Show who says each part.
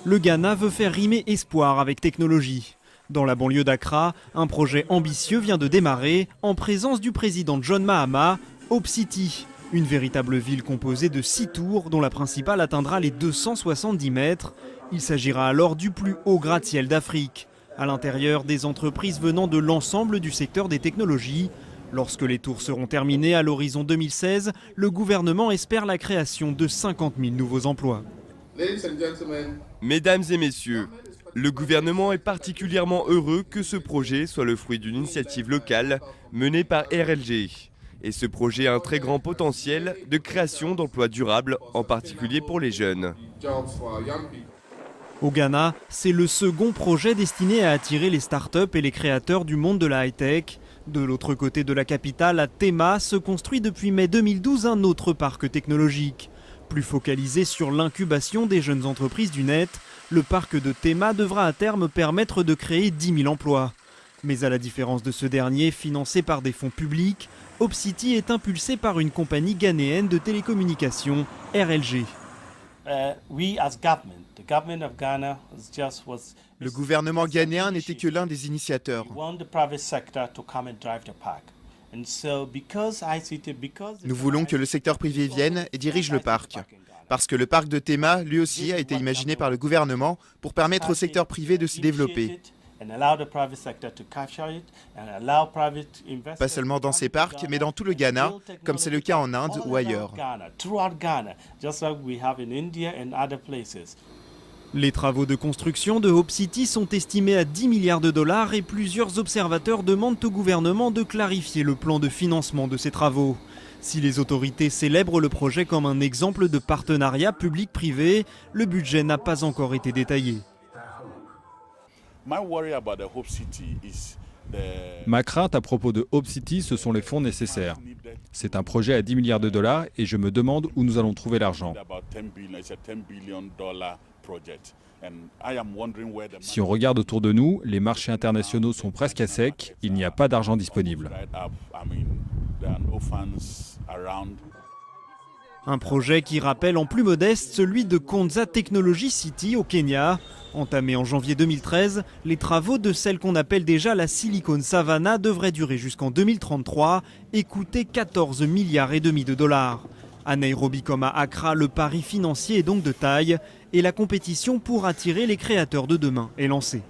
Speaker 1: le Ghana veut faire rimer espoir avec technologie. Dans la banlieue d'Accra, un projet ambitieux vient de démarrer en présence du président John Mahama, Hope City, une véritable ville composée de 6 tours dont la principale atteindra les 270 mètres. Il s'agira alors du plus haut gratte-ciel d'Afrique. À l'intérieur, des entreprises venant de l'ensemble du secteur des technologies. Lorsque les tours seront terminées à l'horizon 2016, le gouvernement espère la création de 50 000 nouveaux emplois.
Speaker 2: Mesdames et messieurs, le gouvernement est particulièrement heureux que ce projet soit le fruit d'une initiative locale menée par RLG. Et ce projet a un très grand potentiel de création d'emplois durables, en particulier pour les jeunes.
Speaker 1: Au Ghana, c'est le second projet destiné à attirer les start-up et les créateurs du monde de la high-tech. De l'autre côté de la capitale, à Tema, se construit depuis mai 2012 un autre parc technologique. Plus focalisé sur l'incubation des jeunes entreprises du net, le parc de Tema devra à terme permettre de créer 10 000 emplois. Mais à la différence de ce dernier, financé par des fonds publics, Hope City est impulsé par une compagnie ghanéenne de télécommunications, RLG.
Speaker 3: Le gouvernement ghanéen n'était que l'un des initiateurs. Nous voulons que le secteur privé vienne et dirige le parc. Parce que le parc de Tema, lui aussi, a été imaginé par le gouvernement pour permettre au secteur privé de s'y développer. Pas seulement dans ces parcs, mais dans tout le Ghana, comme c'est le cas en Inde ou ailleurs.
Speaker 1: Les travaux de construction de Hope City sont estimés à 10 milliards de dollars et plusieurs observateurs demandent au gouvernement de clarifier le plan de financement de ces travaux. Si les autorités célèbrent le projet comme un exemple de partenariat public-privé, le budget n'a pas encore été détaillé.
Speaker 4: Ma crainte à propos de Hope City, ce sont les fonds nécessaires. C'est un projet à 10 milliards de dollars et je me demande où nous allons trouver l'argent. Si on regarde autour de nous, les marchés internationaux sont presque à sec, il n'y a pas d'argent disponible.
Speaker 1: Un projet qui rappelle en plus modeste celui de Konza Technology City au Kenya. Entamé en janvier 2013, les travaux de celle qu'on appelle déjà la Silicon Savannah devraient durer jusqu'en 2033 et coûter 14 milliards et demi de dollars. À Nairobi comme à Accra, le pari financier est donc de taille et la compétition pour attirer les créateurs de demain est lancée.